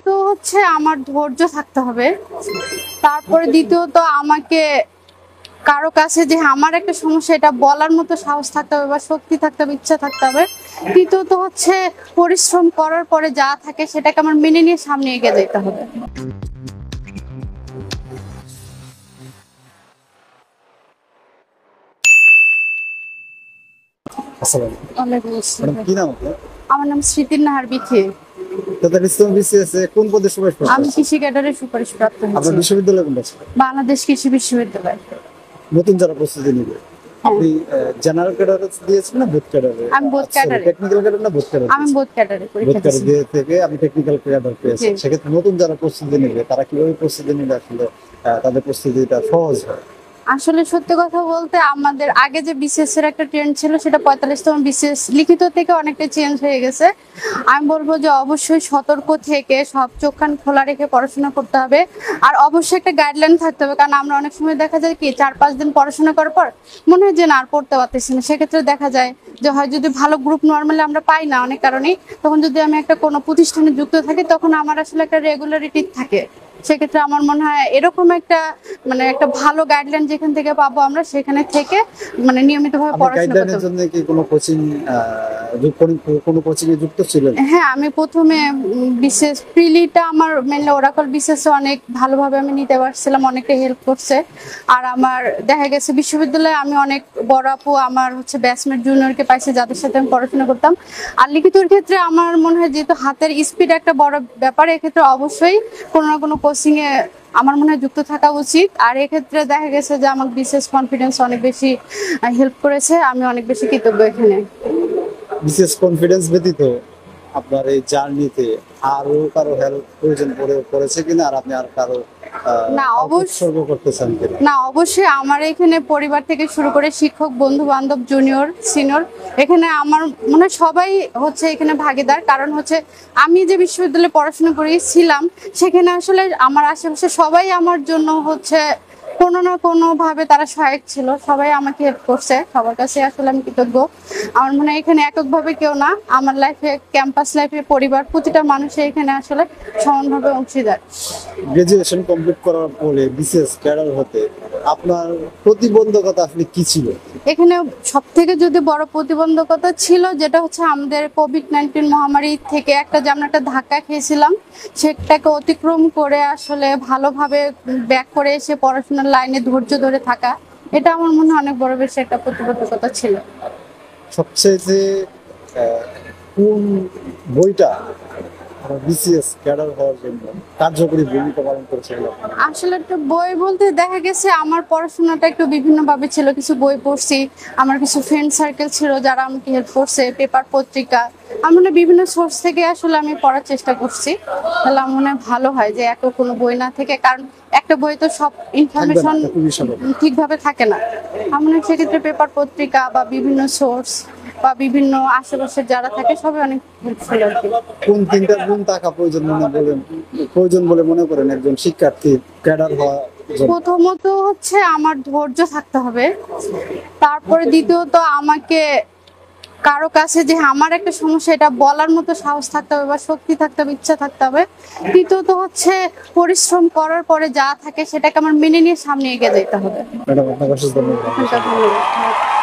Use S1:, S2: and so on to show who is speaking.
S1: প্রথমত হচ্ছে আমার ধৈর্য থাকতে হবে, তারপরে দ্বিতীয়ত আমাকে কারো কাছে যে আমার একটা সমস্যা এটা বলার মতো সাহস থাকতে হবে বা শক্তি থাকতে হবে, ইচ্ছা থাকতে হবে। তৃতীয়ত হচ্ছে পরিশ্রম করার পরে যা থাকে সেটাকে আমার মেনে নিয়ে সামনে এগিয়ে যেতে হবে। ওয়ালাইকুম আসসালাম।
S2: কি নাম আপনার?
S1: আমার নাম স্মৃতির নাহার বিথি।
S2: কোন পদে সুপারিশ করছেন?
S1: আমি কৃষি ক্যাডারের সুপারিশ প্রাপ্ত
S2: আপনার
S1: হয়েছি।
S2: বিশ্ববিদ্যালয় কোনটা ছিল?
S1: বাংলাদেশ কৃষি বিশ্ববিদ্যালয়।
S2: নতুন যারা প্রস্তুতি নিবে আপনি জেনারেল ক্যাডারে দিয়েছেন না বুথ ক্যাডারে?
S1: আমি বুথ ক্যাডারে।
S2: টেকনিক্যাল ক্যাডার না বুথ ক্যাডার?
S1: আমি বুথ ক্যাডারে
S2: বুথ
S1: পরীক্ষা
S2: ক্যাডার
S1: দিয়েছি।
S2: থেকে আপনি টেকনিক্যাল ক্যাডার পেয়েছেন। সেক্ষেত্রে নতুন যারা প্রস্তুতি নিবে তারা কিভাবে প্রস্তুতি নিলে আসলে তাদের প্রস্তুতিটা সহজ হয়?
S1: আসলে সত্যি কথা বলতে আমাদের আগে যে বিসিএস এর একটা ট্রেন্ড ছিল সেটা 45তম বিসিএস লিখিত থেকে অনেকটা চেঞ্জ হয়ে গেছে। আমি বলবো যে অবশ্যই সতর্ক থেকে সব চোখ কান খোলা রেখে পড়াশোনা করতে হবে, আর অবশ্যই একটা গাইডলাইন থাকতে হবে। কারণ আমরা অনেক সময় দেখা যায় কি 4-5 দিন পড়াশোনা করার পর মনে হয় যে না আর পড়তে পারতেছি না। সেক্ষেত্রে দেখা যায় যে হয় যদি ভালো গ্রুপ নর্মালি আমরা পাই না অনেক কারণেই, তখন যদি আমি একটা কোনো প্রতিষ্ঠানে যুক্ত থাকি তখন আমার আসলে একটা রেগুলারিটি থাকে। সেক্ষেত্রে আমার মনে হয় এরকম একটা একটা ভালো গাইডলাইন যেখান থেকে পাবো আমরা সেখানে থেকে নিয়মিতভাবে পড়াশোনা করতে হবে।
S2: জন্য কি কোনো কোচিং এ যুক্ত ছিলেন?
S1: হ্যাঁ, আমি প্রথমে বিশেষ প্রিলিটা আমার মেনলি ওরাকল বিশেষে অনেক ভালোভাবে আমি নিতে পারছিলাম, অনেকটা হেল্প করছে। আর আমার দেখা গেছে বিশ্ববিদ্যালয়ে আমি অনেক বড় আপু আমার হচ্ছে ব্যাচমেট জুনিয়রকে পাইছি যাদের সাথে আমি পড়াশোনা করতাম। আর লিখিতর ক্ষেত্রে আমার মনে হয় যেহেতু হাতের স্পিড একটা বড় ব্যাপার, এক্ষেত্রে অবশ্যই কোনো না কোনো কোচিং এ আমার মনে হয় যুক্ত থাকা উচিত। আর এক্ষেত্রে দেখা গেছে যে আমার বিশেষ কনফিডেন্স অনেক বেশি হেল্প করেছে, আমি অনেক বেশি কৃতজ্ঞ এখানে।
S2: বিশেষ কনফিডেন্স ব্যতীত আপনার এই জার্নিতে আরো কারো হেল্প প্রয়োজন পড়েছে কিনা, আর আপনি আর কারো
S1: না
S2: উৎসর্গ করতে চান কিনা?
S1: না, অবশ্যই আমার এখানে পরিবার থেকে শুরু করে শিক্ষক, বন্ধু বান্ধব, জুনিয়র, সিনিয়র, এখানে আমার মনে হয় সবাই হচ্ছে এখানে ভাগীদার। কারণ হচ্ছে আমি যে বিশ্ববিদ্যালয়ে পড়াশোনা করেছিলাম সেখানে আসলে আমার আশেপাশে সবাই আমার জন্য হচ্ছে কোনো না কোনো ভাবে তারা সহায়ক ছিল, সবাই আমাকে হেল্প করছে, সবার কাছে আসলে আমি কৃতজ্ঞ। আমার মনে হয় এখানে এককভাবে কেউ না, আমার লাইফে ক্যাম্পাস লাইফে পরিবার প্রতিটা মানুষই এখানে আসলে সমানভাবে অংশীদার।
S2: গ্রাজুয়েশন কমপ্লিট করার পরে বিশেষ ক্যাডার হতে আপনার প্রতিবন্ধকতা আসলে কি ছিল?
S1: এখানে সব থেকে যদি বড় প্রতিবন্ধকতা ছিল যেটা হচ্ছে আমাদের কোভিড-19 মহামারী থেকে যে আমরা একটা ধাক্কা খেয়েছিলাম, সেটাকে অতিক্রম করে আসলে ভালোভাবে ব্যাক করে এসে পড়াশোনার লাইনে ধৈর্য ধরে থাকা, এটা আমার মনে হয় অনেক বড় বেশি একটা প্রতিবন্ধকতা ছিল।
S2: সবচেয়ে কোন বইটা বিসিএস ক্যাডার হওয়ার জন্য কার্যকরী ভূমিকা পালন করেছিল?
S1: আসলে একটা বই বলতে দেখা গেছে আমার পড়াশোনাটা একটু বিভিন্নভাবে ছিল, কিছু বই পড়ছি, আমার কিছু ফ্রেন্ড সার্কেল ছিল যারা আমাকে হেল্প করছে, পেপার পত্রিকা, আমার মনে হয় বিভিন্ন সোর্স থেকে আসলে আমি পড়ার চেষ্টা করছি। তাহলে আমার মনে হয় ভালো হয় যে এত কোনো বই না থেকে, কারণ একটা বই তো সব ইনফরমেশন ঠিকভাবে থাকে না। আমার মনে হয় সেক্ষেত্রে পেপার পত্রিকা বা বিভিন্ন সোর্স বা বিভিন্ন আশেপাশের যারা থাকে সবাই অনেক হেল্পফুল আর কি।
S2: কোন তিনটা গুণ থাকা প্রয়োজন বলে মনে করেন একজন শিক্ষার্থী ক্যাডার হওয়া?
S1: প্রথমত হচ্ছে আমার ধৈর্য থাকতে হবে, তারপরে দ্বিতীয়ত আমাকে কারো কাছে যে আমার একটা সমস্যা এটা বলার মতো সাহস থাকতে হবে বা শক্তি থাকতে হবে, ইচ্ছা থাকতে হবে। তৃতীয়ত হচ্ছে পরিশ্রম করার পরে যা থাকে সেটাকে আমার মেনে নিয়ে সামনে এগিয়ে যেতে হবে।
S2: ম্যাডাম, আপনার কাছে ধন্যবাদ।
S1: ধন্যবাদ।